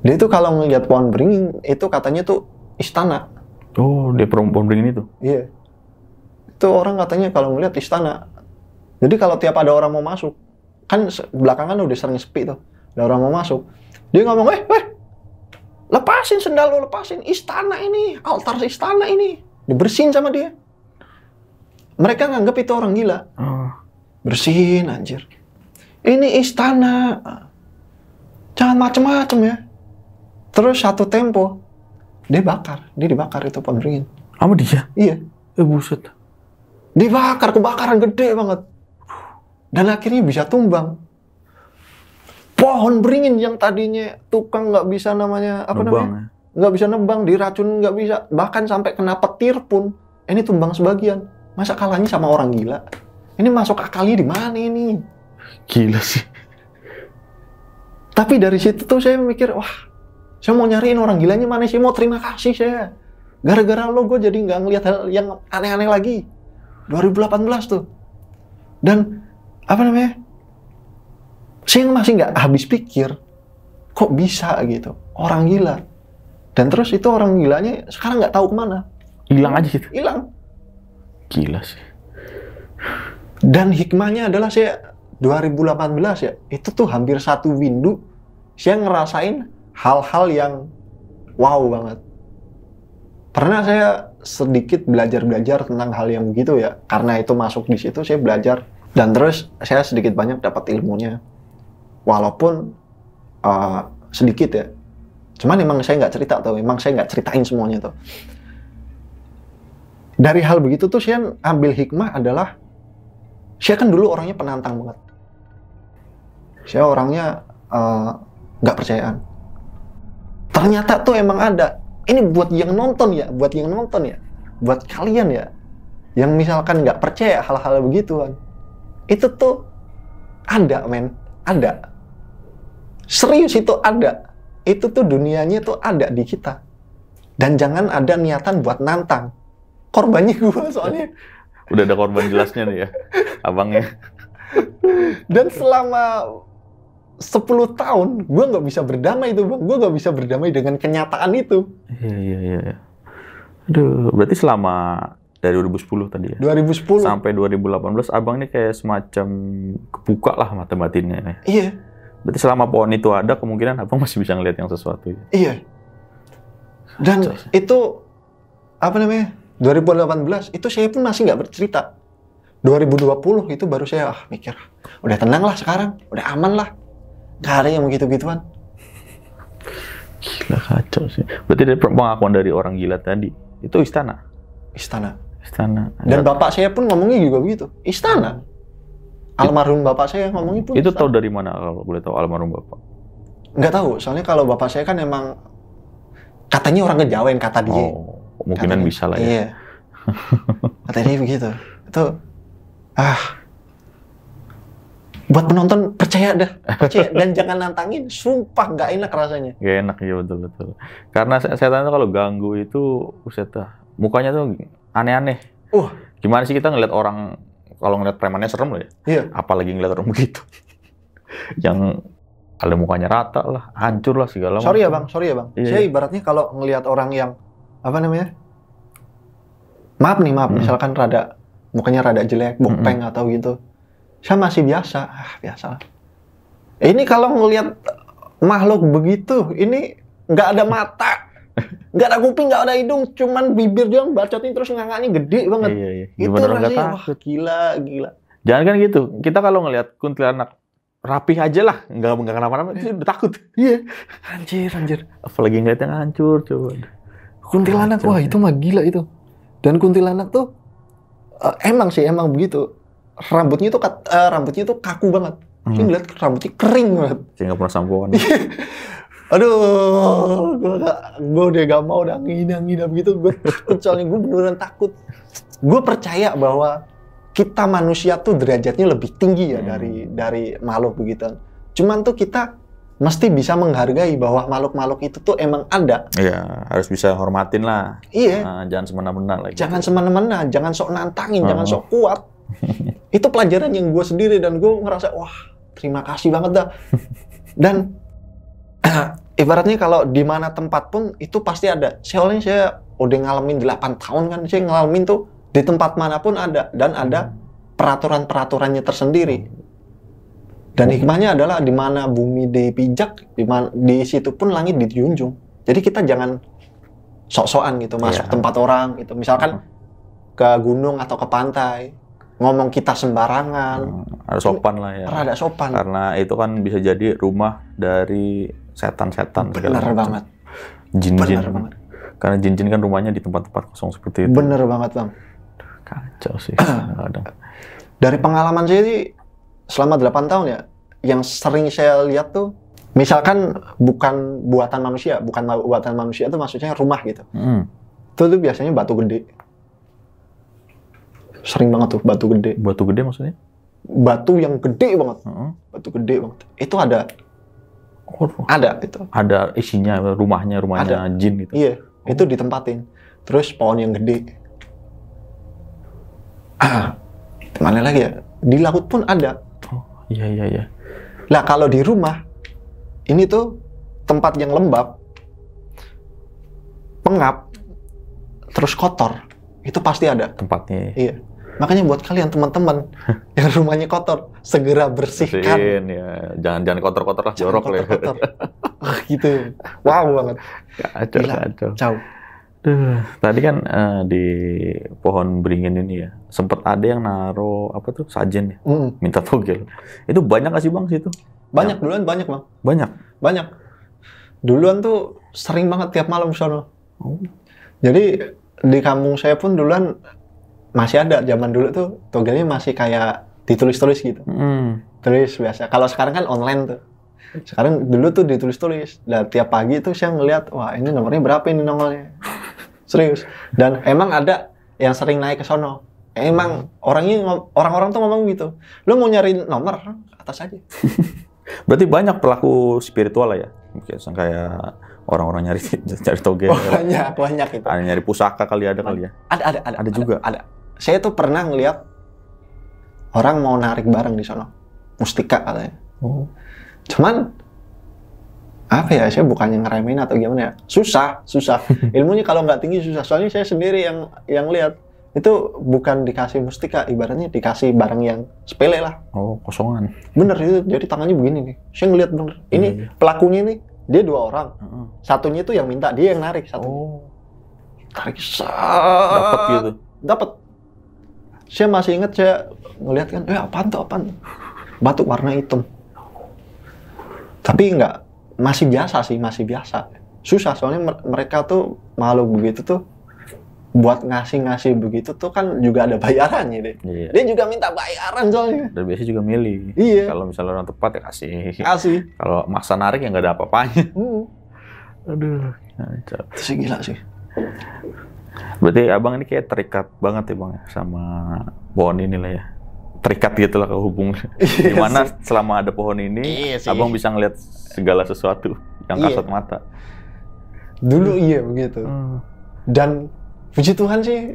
Dia tuh kalau ngeliat pohon beringin itu katanya tuh istana. Oh, dia pohon beringin itu? Iya. Itu orang katanya kalau ngeliat istana. Jadi kalau tiap ada orang mau masuk, kan belakangan udah sering sepi tuh. Ada orang mau masuk, dia ngomong, lepasin sendal lo, lepasin. Istana ini, altar istana ini. Dibersihin sama dia. Mereka nganggap itu orang gila. Bersihin, anjir. Ini istana. Jangan macem-macem ya. Terus satu tempo, dia dibakar itu pohon beringin. Sama dia? Iya. Buset. Dibakar, kebakaran gede banget. Dan akhirnya bisa tumbang. Pohon beringin yang tadinya tukang nggak bisa nggak bisa nebang, diracun nggak bisa, bahkan sampai kena petir pun, ini tumbang sebagian. Masa kalahnya sama orang gila? Ini masuk akalnya di mana ini? Gila sih. Tapi dari situ tuh saya mikir, wah, saya mau nyariin orang gilanya mana sih? Mau terima kasih saya. Gara-gara lo gue jadi nggak ngelihat hal yang aneh-aneh lagi. 2018 tuh. Dan saya masih nggak habis pikir, kok bisa gitu, orang gila. Dan terus itu orang gilanya sekarang nggak tahu kemana. Hilang aja gitu? Hilang. Gila sih. Dan hikmahnya adalah saya 2018 ya, itu tuh hampir 1 windu, saya ngerasain hal-hal yang wow banget. Pernah saya sedikit belajar tentang hal yang begitu ya, karena itu masuk di situ saya belajar. Dan terus saya sedikit banyak dapat ilmunya. Walaupun sedikit ya. Cuman emang saya nggak cerita tuh, emang saya nggak ceritain semuanya tuh. Dari hal begitu tuh saya ambil hikmah adalah, saya kan dulu orangnya penantang banget. Saya orangnya nggak percayaan. Ternyata tuh emang ada. Ini buat yang nonton ya, buat kalian ya, yang misalkan nggak percaya hal-hal begituan. Itu tuh ada, ada. Serius itu ada. Itu tuh dunianya tuh ada di kita. Dan jangan ada niatan buat nantang. Korbannya gue soalnya. Udah ada korban jelasnya nih ya, abangnya. Dan selama 10 tahun, gue nggak bisa berdamai itu, Bang. Gue nggak bisa berdamai dengan kenyataan itu. Iya. Aduh, berarti selama Dari 2010 tadi ya. 2010 sampai 2018 abang ini kayak semacam kebuka lah mata batinnya nih. Iya. Berarti selama pohon itu ada kemungkinan abang masih bisa ngeliat yang sesuatu ya. Iya. Dan itu apa namanya? 2018 itu saya pun masih nggak bercerita. 2020 itu baru saya mikir, udah tenang lah sekarang, udah aman lah. Gak ada yang begitu-gituan. Gila kacau sih. Berarti dari pengakuan dari orang gila tadi itu istana. Dan bapak saya pun ngomongnya juga begitu. Istana. Almarhum bapak saya ngomongnya pun itu istana. tahu dari mana kalau boleh tahu almarhum bapak? Nggak tahu, soalnya kalau bapak saya kan emang katanya orang Kejawen kata dia. Kemungkinan katanya, bisa lah ya. Iya. Katanya begitu. Itu buat penonton percaya dan jangan nantangin, sumpah nggak enak rasanya. Gak enak ya, betul. Karena setan itu kalau ganggu itu, buset dah, mukanya tuh aneh-aneh. Gimana sih kita ngeliat orang, kalau ngeliat premannya serem loh ya? Iya. Apalagi ngeliat orang begitu. Yang ada mukanya rata lah, hancur lah segala macam. Sorry ya bang. Iya. Saya ibaratnya kalau ngelihat orang yang apa namanya? Maaf, misalkan mukanya rada jelek, bokpeng atau gitu. Saya masih biasa. Biasa lah. Ini kalau ngelihat makhluk begitu, ini nggak ada mata, nggak ada kuping, nggak ada hidung, cuman bibir doang bacotin terus ngangaknya gede banget. Iya. Itu Bener nggak rasanya takut. Gila. Jangan kan gitu. Kita kalau ngelihat kuntilanak rapih aja lah, nggak kenapa-napa, itu udah takut. Iya. Anjir. Apalagi ngeliat yang hancur, coba. Kuntilanak, wah itu mah gila itu. Dan kuntilanak tuh emang begitu. Rambutnya tuh kaku banget. Saya ngeliat rambutnya kering banget. Saya nggak pernah sampoan. Aduh, gue udah gak mau udah ngidam gitu. Gue takut, soalnya gue beneran takut. Gue percaya bahwa kita manusia tuh derajatnya lebih tinggi ya dari makhluk begitu. Cuman tuh kita mesti bisa menghargai bahwa makhluk-makhluk itu tuh emang ada. Iya, harus bisa hormatin lah. Iya. Nah, jangan semena-mena lagi. Jangan semena-mena, jangan sok nantangin, jangan sok kuat. Itu pelajaran yang gue sendiri dan gue ngerasa wah terima kasih banget dah. Dan ibaratnya kalau di mana tempat pun itu pasti ada. Soalnya saya udah ngalamin 8 tahun kan, saya ngalamin tuh di tempat manapun ada dan ada peraturan-peraturannya tersendiri. Dan hikmahnya adalah di mana bumi dipijak, di situ pun langit dijunjung. Jadi kita jangan sok-sokan gitu masuk tempat orang gitu. Misalkan ke gunung atau ke pantai, ngomong kita sembarangan. Harus sopan lah ya. Rada sopan. Karena itu kan bisa jadi rumah dari setan-setan. Bener banget. Jin-jin. Bener banget. Karena jin-jin kan rumahnya di tempat-tempat kosong seperti itu. Bener banget bang. Kacau sih. Kadang. Dari pengalaman saya sih selama 8 tahun ya, yang sering saya lihat tuh, misalkan bukan buatan manusia itu maksudnya rumah gitu. Itu tuh biasanya batu gede. Sering banget tuh batu gede. Batu gede maksudnya? Batu yang gede banget. Batu gede banget. Itu ada. Ada itu. Ada isinya, rumahnya ada. Jin gitu. Iya, itu ditempatin. Terus pohon yang gede. Mana lagi ya? Di laut pun ada. Iya. Lah kalau di rumah, ini tuh tempat yang lembab, pengap, terus kotor. Itu pasti ada. Tempatnya. Iya. Makanya buat kalian teman-teman yang rumahnya kotor, segera bersihkan. Ya. Jangan kotor-kotor lah, jorok lah. Gitu. Wow banget. Kacau. Tadi kan di pohon beringin ini ya, sempat ada yang naro sajen ya, minta togel. Itu banyak nggak sih bang situ? Banyak, duluan banyak bang. Banyak. Duluan tuh sering banget tiap malam sono. Jadi di kampung saya pun duluan masih ada, zaman dulu tuh togelnya masih kayak ditulis-tulis gitu. Tulis biasa. Kalau sekarang kan online tuh. Sekarang dulu tuh ditulis-tulis. Dan tiap pagi tuh saya ngeliat, wah ini nomornya berapa ini nongolnya. Serius. Dan emang ada yang sering naik ke sono. Emang orang-orang tuh ngomong gitu. Lu mau nyari nomor, atas aja. Berarti banyak pelaku spiritual lah ya. Kayak orang-orang nyari togel. Banyak itu. Ada nyari pusaka kali ya. Ada juga. Ada. Saya tuh pernah ngeliat orang mau narik barang di sono. Mustika katanya. Cuman apa ya, saya bukannya ngeremehin atau gimana ya, susah. Ilmunya kalau nggak tinggi susah. Soalnya saya sendiri yang lihat Itu bukan dikasih mustika, ibaratnya dikasih barang yang sepele lah. Oh, kosongan. Bener itu, jadi tangannya begini nih. Saya ngeliat bener. Ini pelakunya nih, dia 2 orang. Satunya itu yang minta, dia yang narik satu. Oh. Tarik Dapat gitu. Dapat. Saya masih ingat saya ngeliat kan, apaan tuh? Batu warna hitam. Tapi enggak, masih biasa sih, masih biasa. Susah soalnya mereka tuh malu begitu tuh. Buat ngasih begitu tuh kan juga ada bayarannya deh. Iya. Dia juga minta bayaran soalnya. Dan biasanya juga milih. Iya. Kalau misalnya orang tepat ya kasih. Kasih. Kalau maksa narik ya nggak ada apa-apanya. Aduh. Itu sih gila sih. Berarti abang ini kayak terikat banget ya bang ya sama pohon ini lah ya. Terikat gitu lah kehubungan. Gimana selama ada pohon ini, abang bisa ngeliat segala sesuatu yang kasat mata. Dulu iya begitu. Dan puji Tuhan sih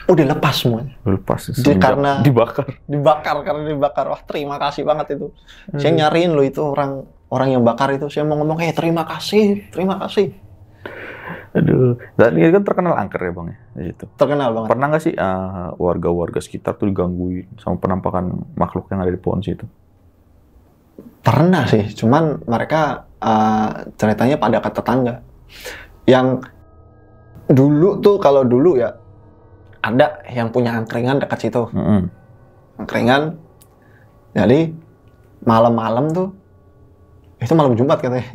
udah lepas semuanya. Lepas karena dibakar. Karena dibakar. Wah, terima kasih banget itu. Saya nyariin loh itu orang yang bakar itu. Saya mau ngomong, terima kasih. Aduh, dan ini kan terkenal angker ya bang ya di situ. Terkenal banget. Pernah nggak sih warga-warga sekitar tuh digangguin sama penampakan makhluk yang ada di pohon situ? Pernah sih, cuman mereka ceritanya pada ke tetangga. Yang dulu tuh, kalau dulu ya, ada yang punya angkringan dekat situ. Angkringan, jadi malam-malam tuh, itu malam Jumat katanya.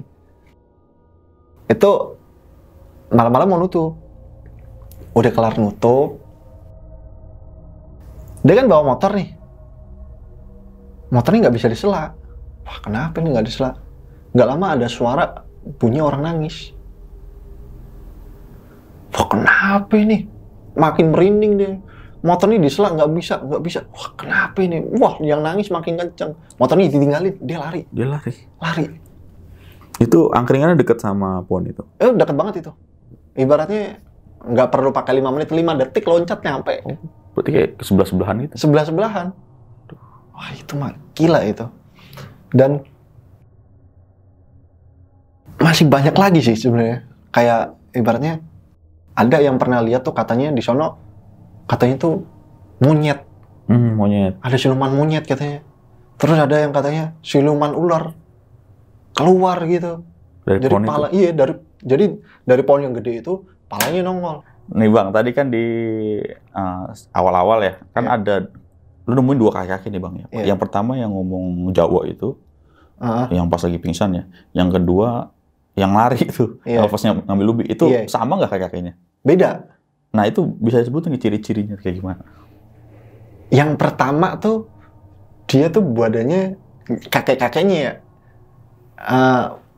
Itu malam-malam mau nutup. Udah kelar nutup, dia kan bawa motor nih. Motornya nggak bisa disela. Wah, kenapa nih nggak disela? Nggak lama ada suara bunyi orang nangis. Wah, kenapa ini? Makin merinding deh. Motor ini disela nggak bisa. Wah, kenapa ini? Wah, yang nangis makin kenceng. Motornya ditinggalin, dia lari. Itu angkringannya deket sama pohon itu? Deket banget itu. Ibaratnya nggak perlu pakai 5 menit, 5 detik loncat nyampe. Oh, berarti kayak ke sebelah-sebelahan gitu? Sebelah-sebelahan. Wah, itu mah gila itu. Dan masih banyak lagi sih sebenarnya. Kayak ibaratnya ada yang pernah lihat tuh katanya di sono, katanya tuh monyet. Monyet. Ada siluman monyet katanya. Terus ada yang katanya siluman ular keluar gitu. Dari pohon pala, itu? Iya, dari pohon yang gede itu palanya nongol. Nih bang, tadi kan di awal-awal ya, kan ada lu nemuin 2 kaki-kaki nih bang ya. Yang pertama yang ngomong Jawa itu, yang pas lagi pingsan ya. Yang kedua yang lari itu, yang pas ngambil ubi itu sama nggak kaki-kakinya? Beda. Nah itu bisa disebutin ciri-cirinya kayak gimana? Yang pertama tuh dia tuh badannya kakek-kakeknya ya.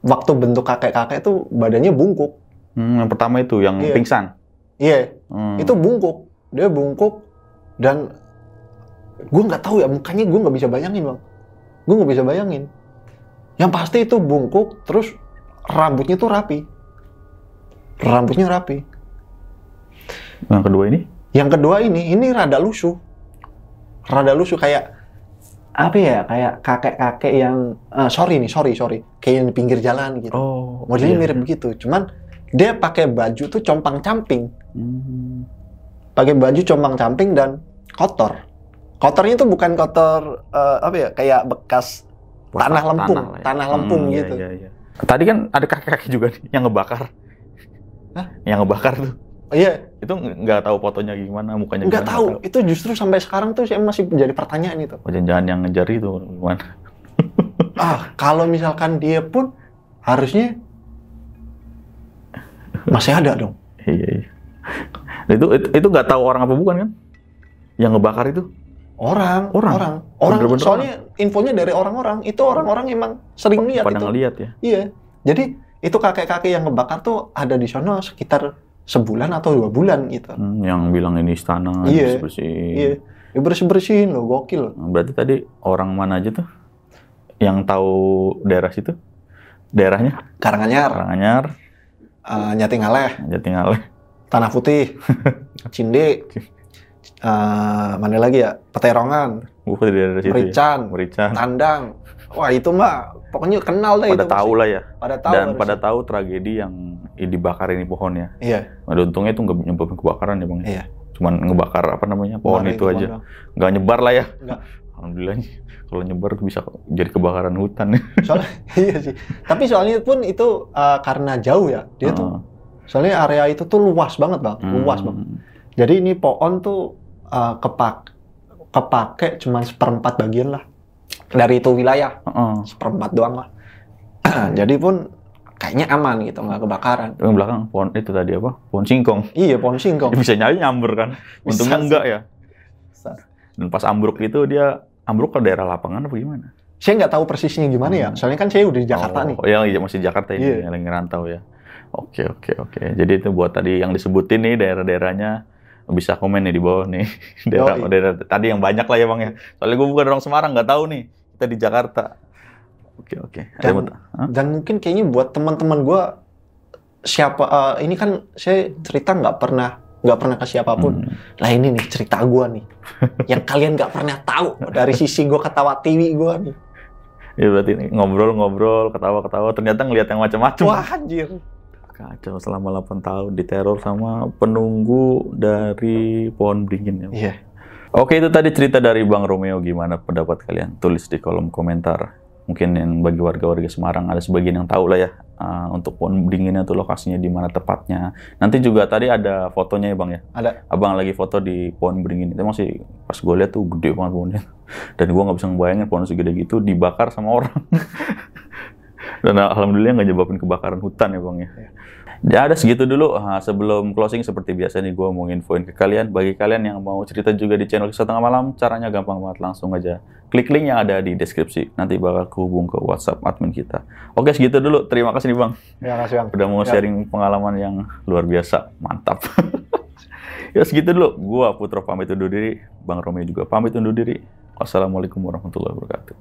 Waktu bentuk kakek-kakek tuh badannya bungkuk. Yang pertama itu yang pingsan. Iya. Itu bungkuk. Dia bungkuk dan gue nggak tahu ya, mukanya gue nggak bisa bayangin bang. Gue nggak bisa bayangin. Yang pasti itu bungkuk, terus rambutnya tuh rapi. Yang kedua ini? Yang kedua ini rada lusuh. Kayak apa ya? Kayak kakek-kakek yang sorry. Kayak yang di pinggir jalan gitu. Oh, modelnya mirip begitu. Cuman dia pakai baju tuh compang-camping. Pakai baju compang-camping dan kotor. Kotornya tuh bukan kotor kayak bekas tanah lempung gitu. Iya. Tadi kan ada kakek-kakek juga nih yang ngebakar. Hah? Yang ngebakar tuh. Iya. Itu nggak tahu fotonya gimana, mukanya nggak tahu. Itu justru sampai sekarang tuh saya masih jadi pertanyaan itu. Jangan-jangan yang ngejar itu gimana? Kalau misalkan dia pun harusnya masih ada dong. Iya. Itu nggak tahu orang apa bukan kan? Yang ngebakar itu? Orang. Soalnya infonya dari orang-orang. Itu orang-orang emang sering lihat itu. Pada ngeliat ya? Iya. Jadi itu kakek-kakek yang ngebakar tuh ada di sono sekitar sebulan atau 2 bulan gitu. Yang bilang ini istana, bersih-bersihin. Iya. Ya bersih-bersihin loh, gokil loh. Berarti tadi orang mana aja tuh yang tahu daerah situ? Daerahnya? Karanganyar. Jatingaleh. Tanah Putih. Cinde. Mana lagi ya? Peterongan. Daerah situ. Merican. Tandang. Wah, itu mah pokoknya kenal deh. Pada tahu lah ya. Pada tahu. Dan pada tahu tragedi yang dibakar ini pohonnya. Iya. Ada untungnya itu nggak nyebabin kebakaran ya bang. Iya. Cuman ngebakar apa namanya pohon itu aja, nggak nyebar lah ya. Nggak. Alhamdulillah kalau nyebar bisa jadi kebakaran hutan. Soalnya, iya sih. Tapi soalnya pun itu karena jauh ya, dia tuh soalnya area itu tuh luas banget bang, luas banget. Jadi ini pohon tuh kepake cuman 1/4 bagian lah dari itu wilayah, 1/4 doang lah. Jadi pun kayaknya aman gitu, nggak kebakaran. Tapi yang belakang pohon itu tadi apa? Pohon singkong. Iya, pohon singkong. Dia bisa nyamber kan? Untungnya enggak ya. Dan pas ambruk itu dia ambruk ke daerah lapangan apa gimana? Saya nggak tahu persisnya gimana ya. Soalnya kan saya udah di Jakarta nih. Oh, iya masih Jakarta ini, yang lagi ngerantau ya. Oke. Jadi itu buat tadi yang disebutin nih daerah-daerahnya, bisa komen nih di bawah nih. daerah tadi yang banyak lah ya bang ya. Soalnya gue bukan orang Semarang, nggak tahu nih. Kita di Jakarta. Oke. Dan mungkin kayaknya buat teman-teman gue ini kan saya cerita nggak pernah ke siapapun. Lah ini nih cerita gue nih, yang kalian nggak pernah tahu dari sisi gue ketawa tiwi gue nih. Ya berarti ngobrol, ketawa, ternyata ngelihat yang macam-macam. Wah anjir. Kacau selama 8 tahun diteror sama penunggu dari pohon beringin ya. Iya. Oke, itu tadi cerita dari Bang Romeo. Gimana pendapat kalian? Tulis di kolom komentar. Mungkin yang bagi warga-warga Semarang ada sebagian yang tahu lah ya untuk pohon beringinnya tuh lokasinya di mana tepatnya. Nanti juga tadi ada fotonya ya bang ya. Ada. Abang lagi foto di pohon beringin itu masih pas gue lihat tuh gede banget pohonnya. Dan gue nggak bisa ngebayangin pohon segede gitu dibakar sama orang. Dan alhamdulillah nggak nyebabin kebakaran hutan ya bang ya. Ya ada segitu dulu. Sebelum closing seperti biasa nih gue mau nginfoin ke kalian. Bagi kalian yang mau cerita juga di channel Kisah Tengah Malam, caranya gampang banget, langsung aja klik link yang ada di deskripsi. Nanti bakal kehubung ke WhatsApp admin kita. Oke segitu dulu. Terima kasih nih bang. Terima kasih bang. Udah mau sharing pengalaman yang luar biasa. Mantap. Ya segitu dulu. Gua Putro pamit undur diri. Bang Romeo juga pamit undur diri. Wassalamualaikum warahmatullahi wabarakatuh.